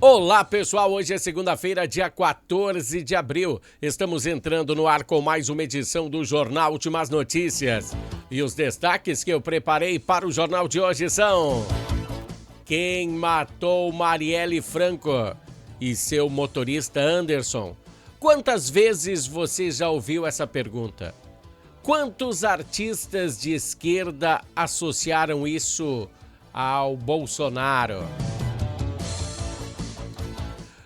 Olá pessoal, hoje é segunda-feira, dia 14 de abril. Estamos entrando no ar com mais uma edição do Jornal Últimas Notícias. E os destaques que eu preparei para o jornal de hoje são: quem matou Marielle Franco e seu motorista Anderson? Quantas vezes você já ouviu essa pergunta? Quantos artistas de esquerda associaram isso ao Bolsonaro?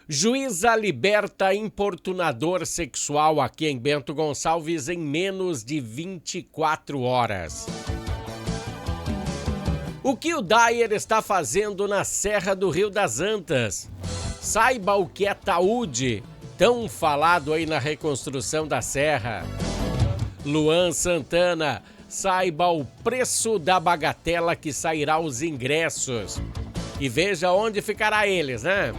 Juíza liberta importunador sexual aqui em Bento Gonçalves em menos de 24 horas. O que o Dyer está fazendo na Serra do Rio das Antas? Saiba o que é taúde, tão falado aí na reconstrução da serra. Luan Santana, saiba o preço da bagatela que sairá os ingressos. E veja onde ficará eles, né?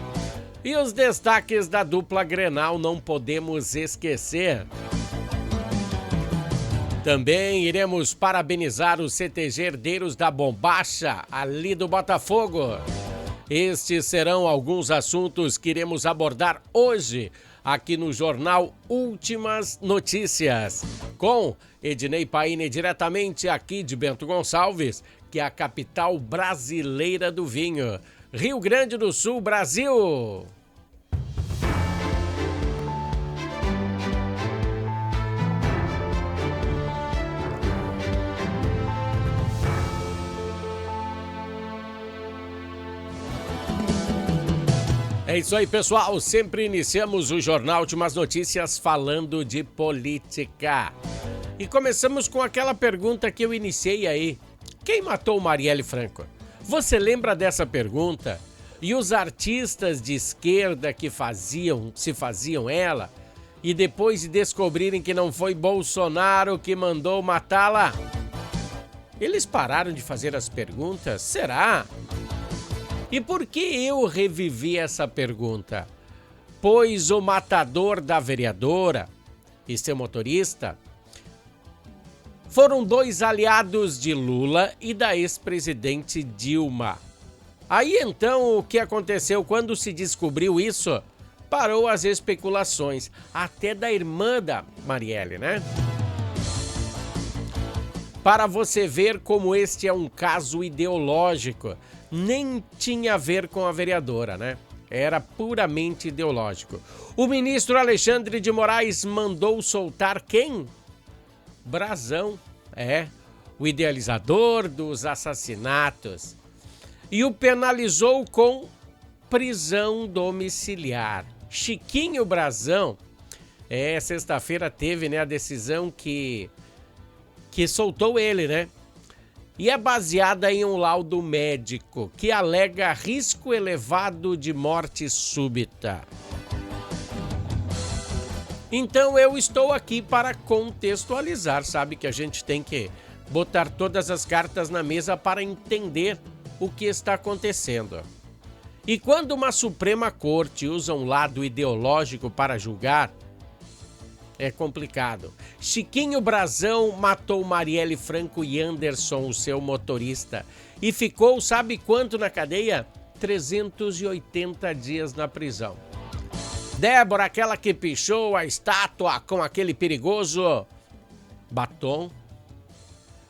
E os destaques da dupla Grenal não podemos esquecer. Também iremos parabenizar os CTG herdeiros da Bombacha, ali do Botafogo. Estes serão alguns assuntos que iremos abordar hoje, aqui no Jornal Últimas Notícias. Com Ednei Paine, diretamente aqui de Bento Gonçalves, que é a capital brasileira do vinho. Rio Grande do Sul, Brasil! É isso aí, pessoal. Sempre iniciamos o Jornal Últimas Notícias falando de política. E começamos com aquela pergunta que eu iniciei aí. Quem matou Marielle Franco? Você lembra dessa pergunta? E os artistas de esquerda que se faziam ela, e depois de descobrirem que não foi Bolsonaro que mandou matá-la, eles pararam de fazer as perguntas? Será? E por que eu revivi essa pergunta? Pois o matador da vereadora e seu motorista foram dois aliados de Lula e da ex-presidente Dilma. Aí então o que aconteceu quando se descobriu isso? Parou as especulações, até da irmã da Marielle, né? Para você ver como este é um caso ideológico, nem tinha a ver com a vereadora, né? Era puramente ideológico. O ministro Alexandre de Moraes mandou soltar quem? Brazão, o idealizador dos assassinatos. E o penalizou com prisão domiciliar. Chiquinho Brazão, sexta-feira teve, né, a decisão que soltou ele, né? E é baseada em um laudo médico que alega risco elevado de morte súbita. Então eu estou aqui para contextualizar, sabe que a gente tem que botar todas as cartas na mesa para entender o que está acontecendo. E quando uma Suprema Corte usa um lado ideológico para julgar, é complicado. Chiquinho Brazão matou Marielle Franco e Anderson, o seu motorista, e ficou, sabe quanto na cadeia? 380 dias na prisão. Débora, aquela que pichou a estátua com aquele perigoso batom,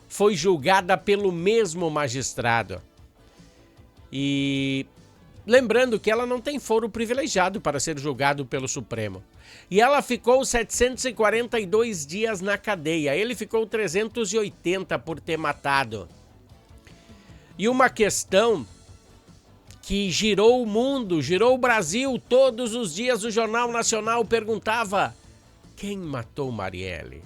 foi julgada pelo mesmo magistrado. E lembrando que ela não tem foro privilegiado para ser julgado pelo Supremo. E ela ficou 742 dias na cadeia. Ele ficou 380 por ter matado. E uma questão que girou o mundo, girou o Brasil. Todos os dias o Jornal Nacional perguntava: quem matou Marielle?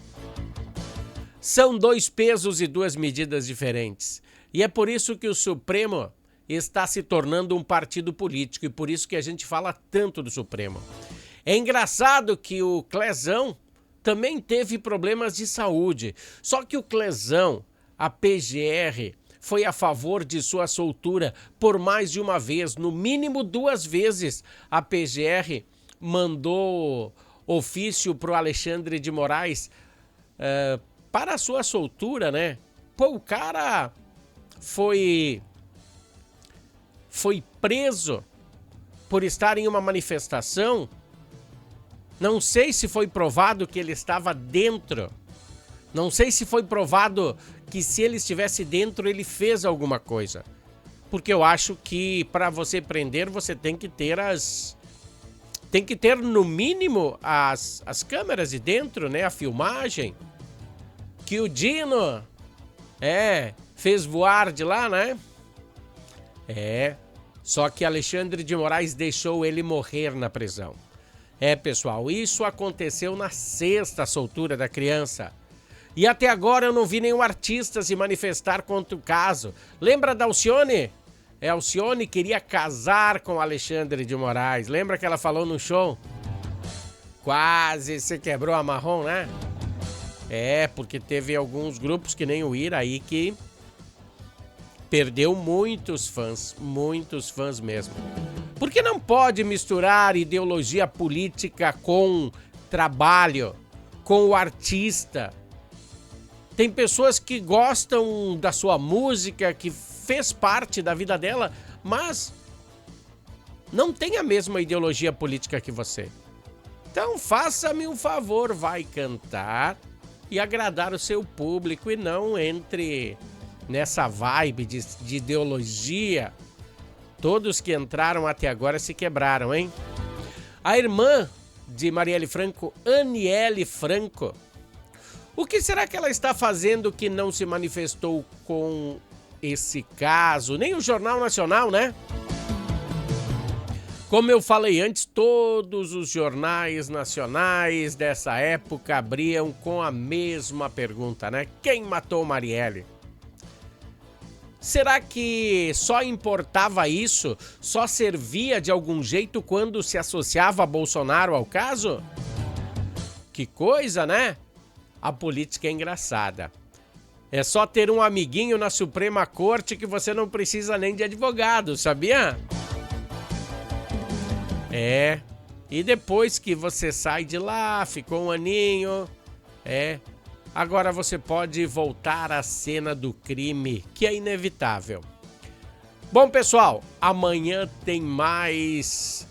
São dois pesos e duas medidas diferentes. E é por isso que o Supremo está se tornando um partido político e por isso que a gente fala tanto do Supremo. É engraçado que o Clezão também teve problemas de saúde, só que o Clezão, a PGR, foi a favor de sua soltura por mais de uma vez, no mínimo 2 vezes. A PGR mandou ofício para o Alexandre de Moraes para a sua soltura, né? Pô, o cara foi preso por estar em uma manifestação. Não sei se foi provado que ele estava dentro. Não sei se foi provado que se ele estivesse dentro, ele fez alguma coisa. Porque eu acho que para você prender, você tem que ter no mínimo as câmeras de dentro, né? A filmagem. Que o Dino fez voar de lá, né? Só que Alexandre de Moraes deixou ele morrer na prisão. Pessoal, isso aconteceu na sexta soltura da criança. E até agora eu não vi nenhum artista se manifestar contra o caso. Lembra da Alcione? Alcione queria casar com Alexandre de Moraes. Lembra que ela falou no show? Quase se quebrou a marrom, né? Porque teve alguns grupos que nem o Ira aí que perdeu muitos fãs mesmo. Porque não pode misturar ideologia política com trabalho, com o artista. Tem pessoas que gostam da sua música, que fez parte da vida dela, mas não tem a mesma ideologia política que você. Então faça-me um favor, vai cantar e agradar o seu público e não entre nessa vibe de ideologia. Todos que entraram até agora se quebraram, hein? A irmã de Marielle Franco, Aniele Franco, o que será que ela está fazendo que não se manifestou com esse caso? Nem o Jornal Nacional, né? Como eu falei antes, todos os jornais nacionais dessa época abriam com a mesma pergunta, né? Quem matou Marielle? Será que só importava isso? Só servia de algum jeito quando se associava a Bolsonaro ao caso? Que coisa, né? A política é engraçada. É só ter um amiguinho na Suprema Corte que você não precisa nem de advogado, sabia? E depois que você sai de lá, ficou um aninho, agora você pode voltar à cena do crime, que é inevitável. Bom, pessoal, amanhã tem mais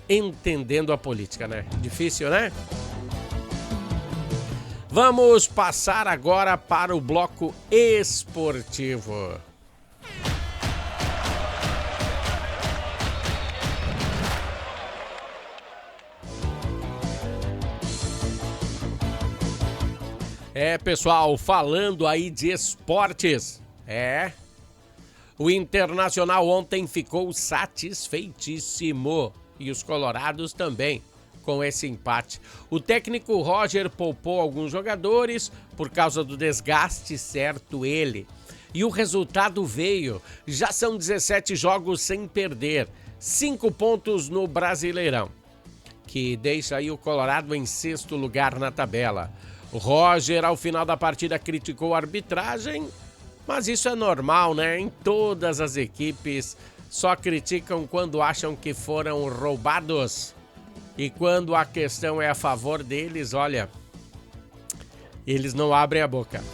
Entendendo a Política, né? Difícil, né? Vamos passar agora para o bloco esportivo. Pessoal, falando aí de esportes, o Internacional ontem ficou satisfeitíssimo e os colorados também com esse empate. O técnico Roger poupou alguns jogadores por causa do desgaste, certo ele. E o resultado veio, já são 17 jogos sem perder, 5 pontos no Brasileirão, que deixa aí o Colorado em sexto lugar na tabela. O Roger, ao final da partida, criticou a arbitragem, mas isso é normal, né? Em todas as equipes, só criticam quando acham que foram roubados. E quando a questão é a favor deles, olha, eles não abrem a boca.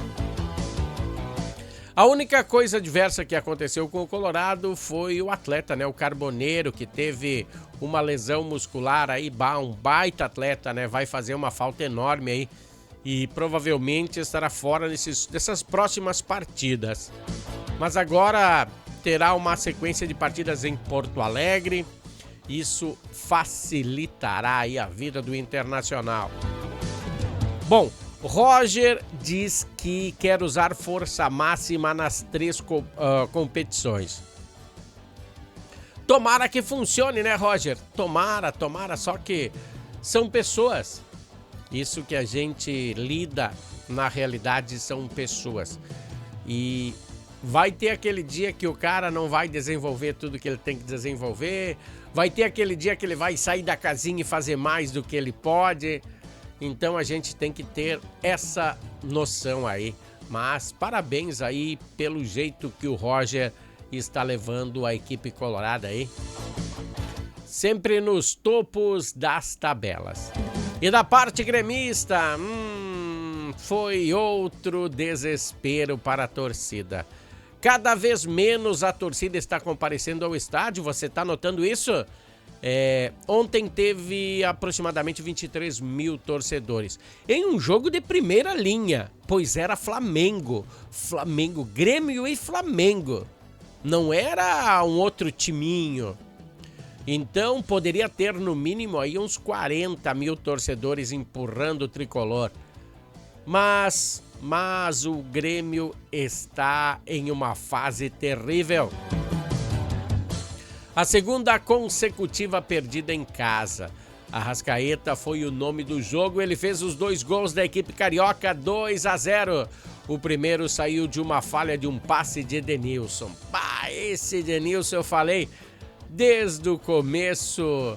A única coisa adversa que aconteceu com o Colorado foi o atleta, né? O Carboneiro, que teve uma lesão muscular aí, um baita atleta, né? Vai fazer uma falta enorme aí. E provavelmente estará fora dessas próximas partidas. Mas agora terá uma sequência de partidas em Porto Alegre. Isso facilitará aí a vida do Internacional. Bom, Roger diz que quer usar força máxima nas 3 competições. Tomara que funcione, né, Roger? Tomara, só que são pessoas. Isso que a gente lida, na realidade, são pessoas. E vai ter aquele dia que o cara não vai desenvolver tudo que ele tem que desenvolver. Vai ter aquele dia que ele vai sair da casinha e fazer mais do que ele pode. Então a gente tem que ter essa noção aí. Mas parabéns aí pelo jeito que o Roger está levando a equipe colorada aí. Sempre nos topos das tabelas. E da parte gremista, foi outro desespero para a torcida. Cada vez menos a torcida está comparecendo ao estádio, você está notando isso? Ontem teve aproximadamente 23 mil torcedores. Em um jogo de primeira linha, pois era Flamengo, Grêmio e Flamengo. Não era um outro timinho. Então poderia ter no mínimo aí uns 40 mil torcedores empurrando o tricolor. Mas o Grêmio está em uma fase terrível. A segunda consecutiva perdida em casa. Arrascaeta foi o nome do jogo, ele fez os 2 gols da equipe carioca, 2-0. O primeiro saiu de uma falha de um passe de Edenilson. Esse Edenilson eu falei desde o começo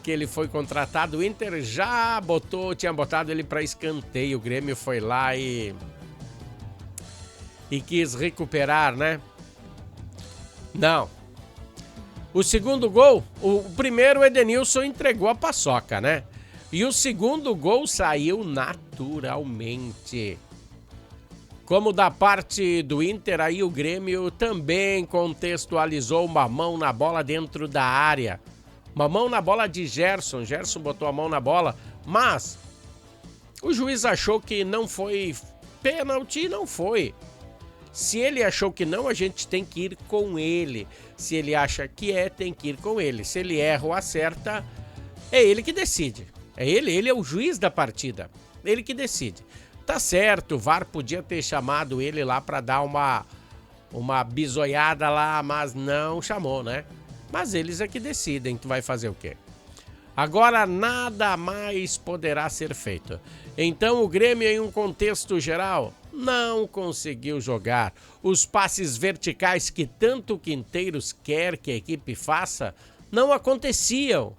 que ele foi contratado. O Inter já tinha botado ele para escanteio. O Grêmio foi lá e quis recuperar, né? Não. O segundo gol, o primeiro o Edenilson entregou a paçoca, né? E o segundo gol saiu naturalmente. Como da parte do Inter, aí o Grêmio também contextualizou uma mão na bola dentro da área. Uma mão na bola de Gerson. Gerson botou a mão na bola, mas o juiz achou que não foi pênalti e não foi. Se ele achou que não, a gente tem que ir com ele. Se ele acha que tem que ir com ele. Se ele erra ou acerta, é ele que decide. Ele é o juiz da partida. Ele que decide. Tá certo, o VAR podia ter chamado ele lá para dar uma bisoiada lá, mas não chamou, né? Mas eles é que decidem, tu vai fazer o quê? Agora nada mais poderá ser feito. Então o Grêmio, em um contexto geral, não conseguiu jogar. Os passes verticais que tanto o Quinteiros quer que a equipe faça não aconteciam.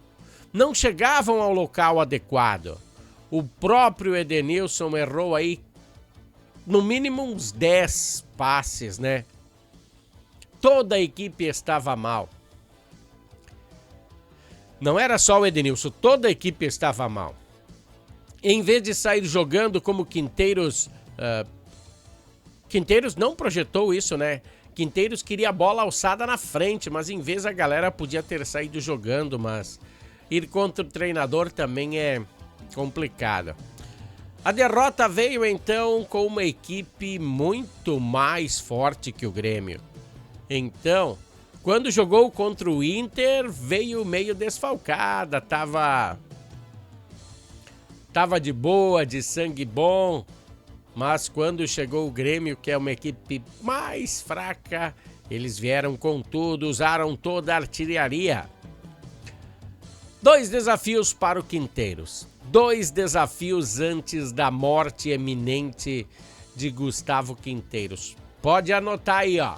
Não chegavam ao local adequado. O próprio Edenilson errou aí no mínimo uns 10 passes, né? Toda a equipe estava mal. Não era só o Edenilson, toda a equipe estava mal. Em vez de sair jogando como Quinteiros... Quinteiros não projetou isso, né? Quinteiros queria a bola alçada na frente, mas em vez a galera podia ter saído jogando, mas ir contra o treinador também é complicado. A derrota veio então com uma equipe muito mais forte que o Grêmio. Então, quando jogou contra o Inter, veio meio desfalcada, tava de boa, de sangue bom, mas quando chegou o Grêmio, que é uma equipe mais fraca, eles vieram com tudo, usaram toda a artilharia. 2 desafios para o Quinteiros. 2 desafios antes da morte eminente de Gustavo Quinteiros. Pode anotar aí, ó.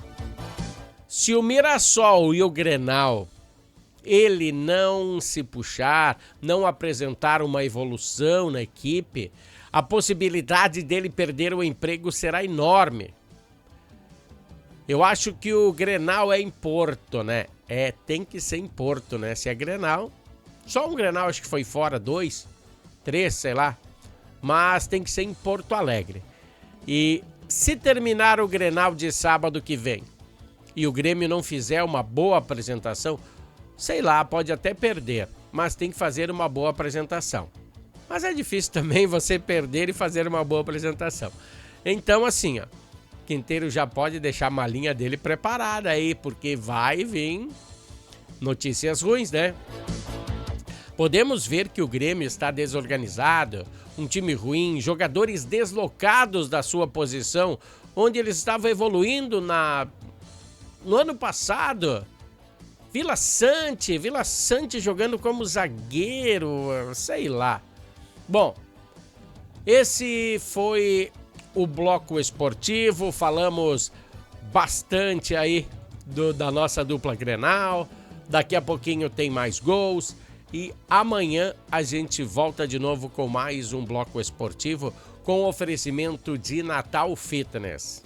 Se o Mirassol e o Grenal, ele não se puxar, não apresentar uma evolução na equipe, a possibilidade dele perder o emprego será enorme. Eu acho que o Grenal é em Porto, né? Tem que ser em Porto, né? Se é Grenal, só um Grenal acho que foi fora, 2, 3, sei lá. Mas tem que ser em Porto Alegre. E se terminar o Grenal de sábado que vem e o Grêmio não fizer uma boa apresentação, sei lá, pode até perder, mas tem que fazer uma boa apresentação. Mas é difícil também você perder e fazer uma boa apresentação. Então, assim, ó, Quinteiro já pode deixar a malinha dele preparada aí, porque vai vir notícias ruins, né? Podemos ver que o Grêmio está desorganizado, um time ruim, jogadores deslocados da sua posição, onde eles estavam evoluindo no ano passado. Vila Sante jogando como zagueiro, sei lá. Bom, esse foi o bloco esportivo, falamos bastante aí da nossa dupla Grenal, daqui a pouquinho tem mais gols e amanhã a gente volta de novo com mais um bloco esportivo com oferecimento de Natal Fitness.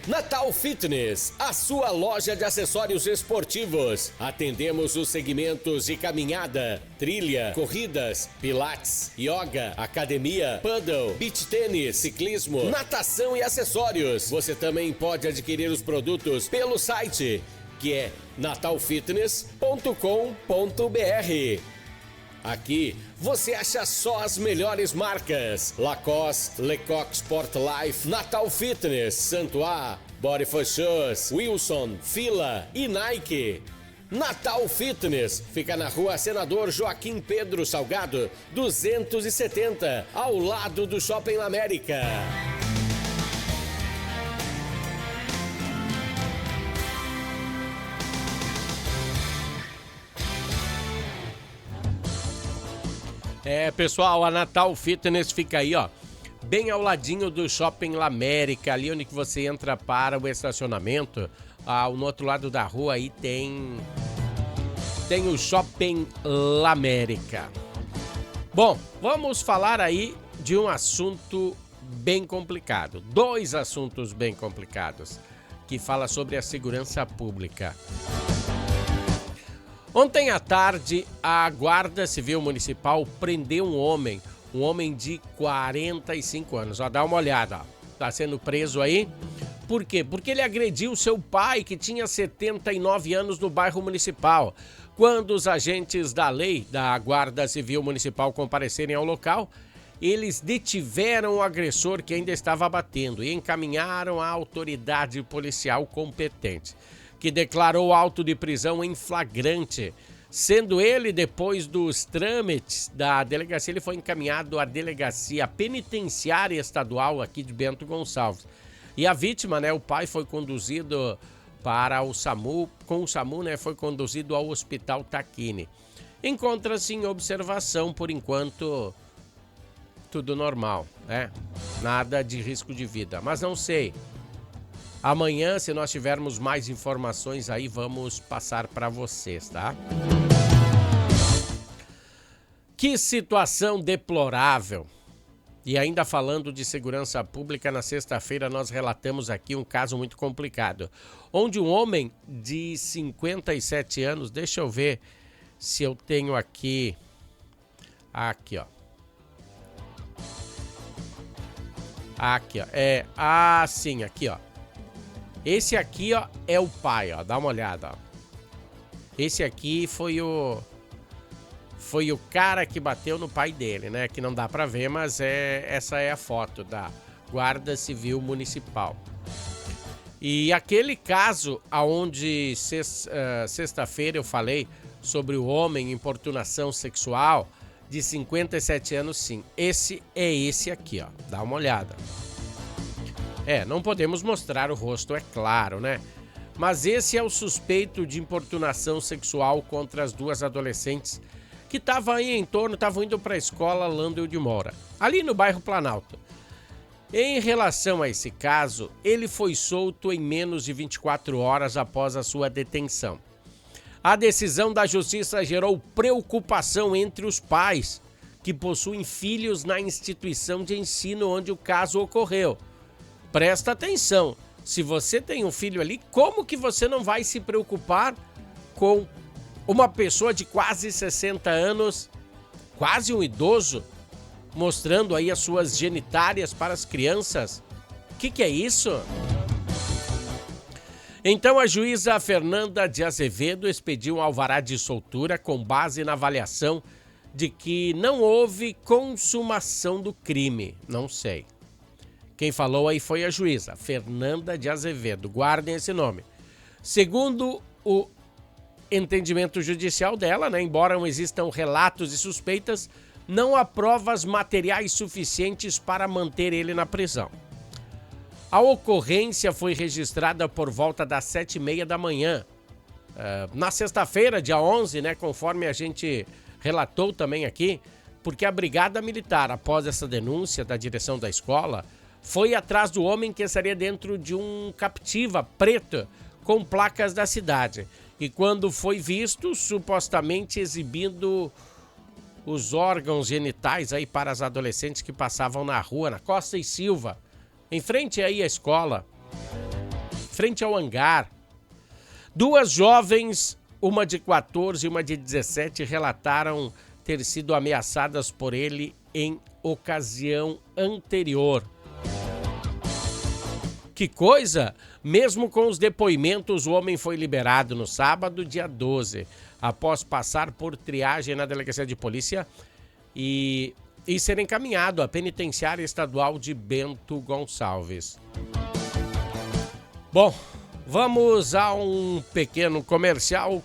Natal Fitness, a sua loja de acessórios esportivos. Atendemos os segmentos de caminhada, trilha, corridas, pilates, yoga, academia, paddle, beach tênis, ciclismo, natação e acessórios. Você também pode adquirir os produtos pelo site que é natalfitness.com.br. Aqui você acha só as melhores marcas: Lacoste, Lecoq Sport Life, Natal Fitness, Santois, Body for Shoes, Wilson, Fila e Nike. Natal Fitness fica na rua Senador Joaquim Pedro Salgado, 270, ao lado do Shopping La América. Pessoal, a Natal Fitness fica aí, ó, bem ao ladinho do Shopping La América, ali onde que você entra para o estacionamento. No outro lado da rua aí tem o Shopping La América. Bom, vamos falar aí de um assunto bem complicado. 2 assuntos bem complicados, que fala sobre a segurança pública. Ontem à tarde, a Guarda Civil Municipal prendeu um homem de 45 anos. Ó, dá uma olhada, ó. Tá sendo preso aí. Por quê? Porque ele agrediu seu pai, que tinha 79 anos, no bairro Municipal. Quando os agentes da lei da Guarda Civil Municipal comparecerem ao local, eles detiveram o agressor que ainda estava batendo e encaminharam à autoridade policial competente, que declarou auto de prisão em flagrante. Sendo ele, depois dos trâmites da delegacia, ele foi encaminhado à delegacia penitenciária estadual aqui de Bento Gonçalves. E a vítima, né, o pai, foi conduzido para o SAMU, com o SAMU, né, foi conduzido ao Hospital Taquini. Encontra-se em observação, por enquanto, tudo normal, né? Nada de risco de vida, mas não sei. Amanhã, se nós tivermos mais informações aí, vamos passar para vocês, tá? Que situação deplorável. E ainda falando de segurança pública, na sexta-feira nós relatamos aqui um caso muito complicado, onde um homem de 57 anos, deixa eu ver se eu tenho aqui, ó. Aqui, ó, sim, aqui, ó. Esse aqui, ó, é o pai, ó, dá uma olhada, ó. Esse aqui foi o cara que bateu no pai dele, né? Que não dá pra ver, mas essa é a foto da Guarda Civil Municipal. E aquele caso aonde sexta-feira eu falei sobre o homem em importunação sexual de 57 anos, sim. Esse é esse aqui, ó. Dá uma olhada. Não podemos mostrar o rosto, é claro, né? Mas esse é o suspeito de importunação sexual contra as 2 adolescentes que estavam indo para a escola Landel de Moura, ali no bairro Planalto. Em relação a esse caso, ele foi solto em menos de 24 horas após a sua detenção. A decisão da justiça gerou preocupação entre os pais que possuem filhos na instituição de ensino onde o caso ocorreu. Presta atenção, se você tem um filho ali, como que você não vai se preocupar com uma pessoa de quase 60 anos, quase um idoso, mostrando aí as suas genitárias para as crianças? O que é isso? Então a juíza Fernanda de Azevedo expediu um alvará de soltura com base na avaliação de que não houve consumação do crime. Não sei. Quem falou aí foi a juíza Fernanda de Azevedo. Guardem esse nome. Segundo o entendimento judicial dela, né, embora não existam relatos e suspeitas, não há provas materiais suficientes para manter ele na prisão. A ocorrência foi registrada por volta das 7h30 da manhã. Na sexta-feira, dia 11, né, conforme a gente relatou também aqui, porque a Brigada Militar, após essa denúncia da direção da escola, foi atrás do homem que estaria dentro de um Captiva preto com placas da cidade. E quando foi visto, supostamente exibindo os órgãos genitais aí para as adolescentes que passavam na rua, na Costa e Silva, em frente aí à escola, frente ao hangar. 2 jovens, uma de 14 e uma de 17, relataram ter sido ameaçadas por ele em ocasião anterior. O Que coisa! Mesmo com os depoimentos, o homem foi liberado no sábado, dia 12, após passar por triagem na delegacia de polícia e ser encaminhado à penitenciária estadual de Bento Gonçalves. Bom, vamos a um pequeno comercial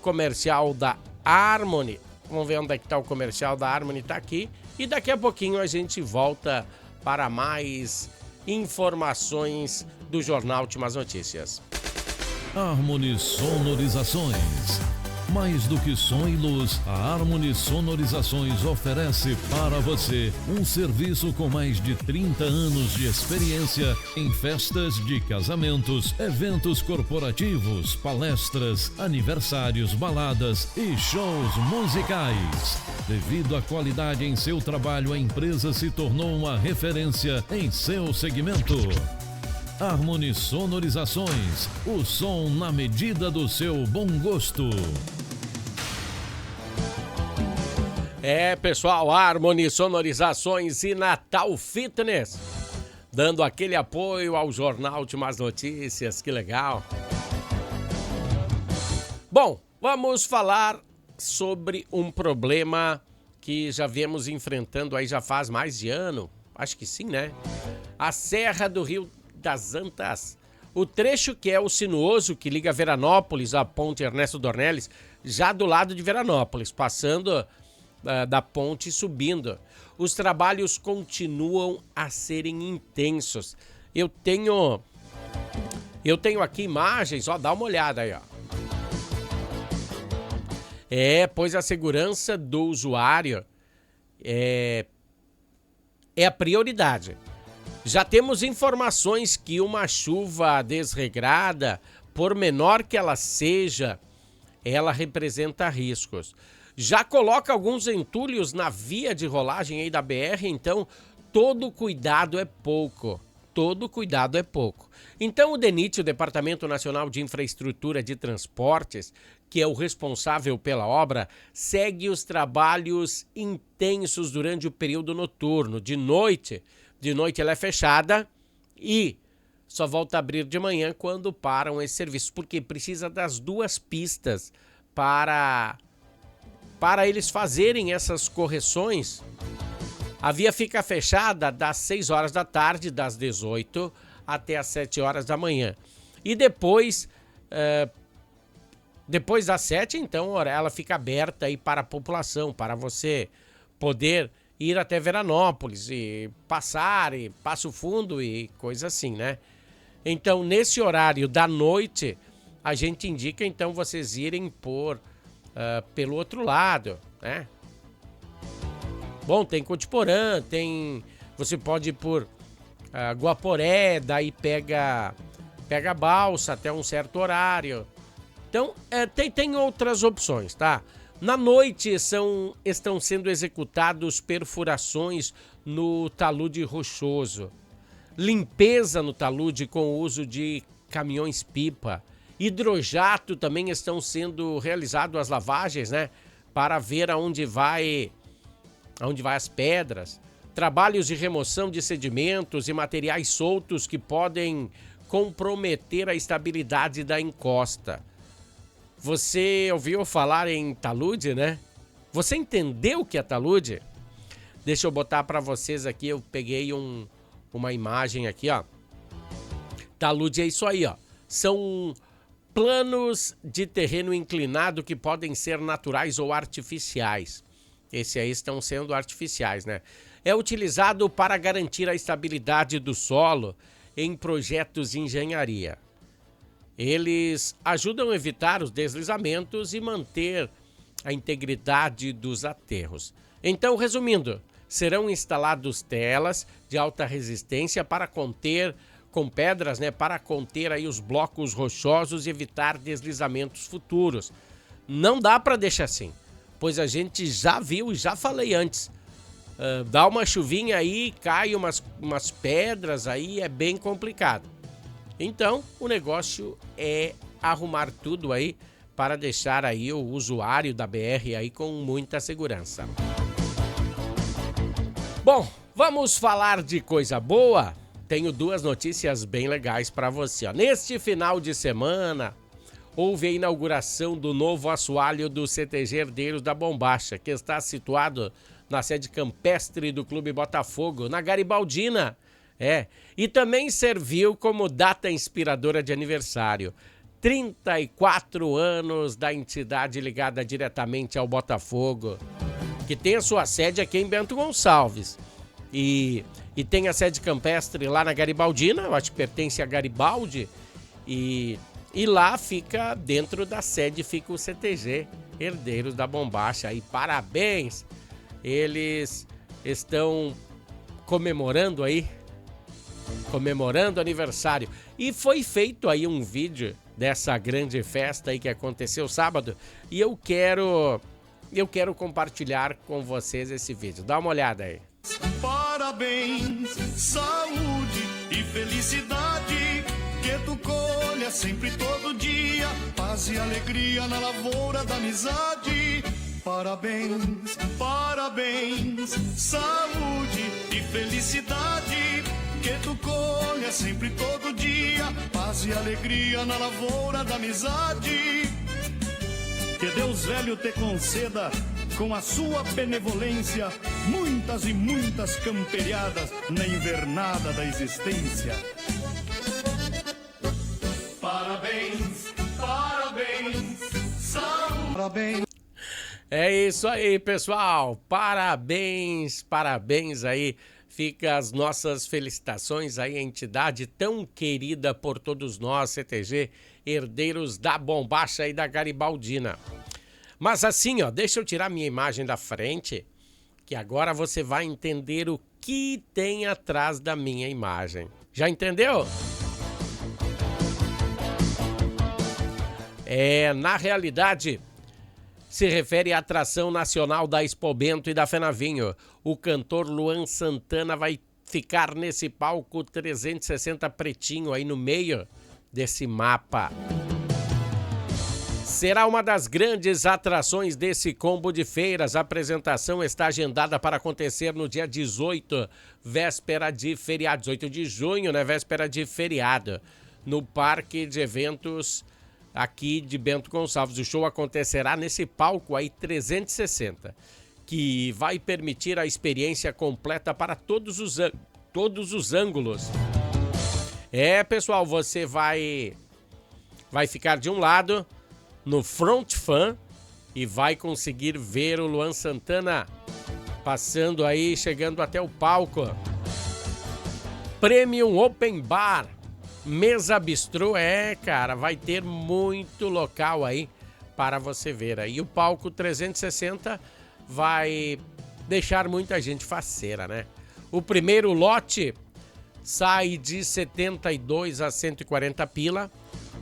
da Harmony. Vamos ver onde é que está o comercial da Harmony, está aqui. E daqui a pouquinho a gente volta para mais informações do Jornal Últimas Notícias. Harmony Sonorizações. Mais do que som e luz, a Harmony Sonorizações oferece para você um serviço com mais de 30 anos de experiência em festas de casamentos, eventos corporativos, palestras, aniversários, baladas e shows musicais. Devido à qualidade em seu trabalho, a empresa se tornou uma referência em seu segmento. Harmony Sonorizações, o som na medida do seu bom gosto. Pessoal, Harmony Sonorizações e Natal Fitness, dando aquele apoio ao Jornal Últimas Notícias, que legal. Bom, vamos falar sobre um problema que já viemos enfrentando aí já faz mais de ano, acho que sim, né? A Serra do Rio das Antas, o trecho que é o sinuoso que liga Veranópolis à ponte Ernesto Dornelles, já do lado de Veranópolis, passando da ponte e subindo. Os trabalhos continuam a serem intensos. Eu tenho aqui imagens, ó, dá uma olhada aí, ó. Pois a segurança do usuário é a prioridade. Já temos informações que uma chuva desregrada, por menor que ela seja, ela representa riscos. Já coloca alguns entulhos na via de rolagem aí da BR, então todo cuidado é pouco. Todo cuidado é pouco. Então o DENIT, o Departamento Nacional de Infraestrutura de Transportes, que é o responsável pela obra, segue os trabalhos intensos durante o período noturno. De noite ela é fechada e só volta a abrir de manhã quando param esses serviços, porque precisa das duas pistas para eles fazerem essas correções. A via fica fechada das 6 horas da tarde, das 18 até as 7 horas da manhã. E depois das 7, então, ela fica aberta aí para a população, para você poder ir até Veranópolis e passar, e Passo Fundo e coisa assim, né? Então, nesse horário da noite, a gente indica, então, vocês irem pelo outro lado, né? Bom, tem Cotiporã, você pode ir por Guaporé, daí pega a balsa até um certo horário. Então, tem outras opções, tá? Na noite estão sendo executados perfurações no talude rochoso, limpeza no talude com o uso de caminhões-pipa, hidrojato também estão sendo realizadas as lavagens, né? Para ver aonde vai as pedras, trabalhos de remoção de sedimentos e materiais soltos que podem comprometer a estabilidade da encosta. Você ouviu falar em talude, né? Você entendeu o que é talude? Deixa eu botar para vocês aqui, eu peguei uma imagem aqui, ó. Talude é isso aí, ó. São planos de terreno inclinado que podem ser naturais ou artificiais. Esses aí estão sendo artificiais, né? É utilizado para garantir a estabilidade do solo em projetos de engenharia. Eles ajudam a evitar os deslizamentos e manter a integridade dos aterros. Então, resumindo, serão instalados telas de alta resistência com pedras, né, para conter aí os blocos rochosos e evitar deslizamentos futuros. Não dá para deixar assim, pois a gente já viu e já falei antes. Dá uma chuvinha aí, cai umas pedras aí, é bem complicado. Então, o negócio é arrumar tudo aí para deixar aí o usuário da BR aí com muita segurança. Bom, vamos falar de coisa boa? tenho duas notícias bem legais para você. Ó. Neste final de semana, houve a inauguração do novo assoalho do CTG Herdeiros da Bombacha, que está situado na sede campestre do Clube Botafogo, na Garibaldina. E também serviu como data inspiradora de aniversário. 34 anos da entidade ligada diretamente ao Botafogo, que tem a sua sede aqui em Bento Gonçalves. E tem a sede campestre lá na Garibaldina, eu acho que pertence a Garibaldi. E lá fica, dentro da sede, fica o CTG Herdeiros da Bombacha. E parabéns! Eles estão comemorando o aniversário. E foi feito aí um vídeo dessa grande festa aí que aconteceu sábado. E eu quero compartilhar com vocês esse vídeo. Dá uma olhada aí. Parabéns, saúde e felicidade, que tu colha sempre todo dia, paz e alegria na lavoura da amizade. Parabéns, parabéns, saúde e felicidade, que tu colha sempre todo dia, paz e alegria na lavoura da amizade. Que Deus velho te conceda, com a sua benevolência, muitas e muitas camperiadas na invernada da existência. Parabéns, parabéns, saúde. Parabéns. É isso aí, pessoal. Parabéns, parabéns aí. Fica as nossas felicitações aí à entidade tão querida por todos nós, CTG Herdeiros da Bombacha e da Garibaldina. Mas assim, ó, deixa eu tirar minha imagem da frente, que agora você vai entender o que tem atrás da minha imagem. Já entendeu? Na realidade, se refere à atração nacional da Expo Bento e da Fenavinho. O cantor Luan Santana vai ficar nesse palco 360 pretinho aí no meio desse mapa. Será uma das grandes atrações desse combo de feiras. A apresentação está agendada para acontecer no dia 18, véspera de feriado. 18 de junho, né? Véspera de feriado. No Parque de Eventos aqui de Bento Gonçalves. O show acontecerá nesse palco aí 360, que vai permitir a experiência completa para todos os ângulos. Pessoal, você vai ficar de um lado no front fan e vai conseguir ver o Luan Santana passando aí, chegando até o palco. Premium Open Bar, mesa bistrô, cara, vai ter muito local aí para você ver aí. O palco 360 vai deixar muita gente faceira, né? O primeiro lote sai de 72 a 140 pila.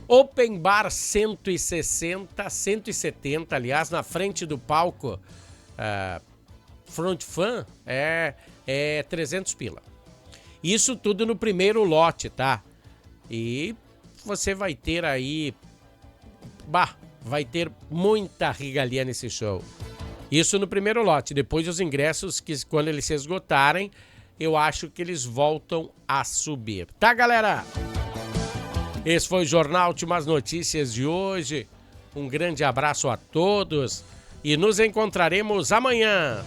Open Bar 160, 170, aliás, na frente do palco, front fan é 300 pila. Isso tudo no primeiro lote, tá? E você vai ter aí, vai ter muita regalia nesse show. Isso no primeiro lote. Depois os ingressos, que quando eles se esgotarem, eu acho que eles voltam a subir. Tá, galera? Esse foi o Jornal Últimas Notícias de hoje. Um grande abraço a todos e nos encontraremos amanhã.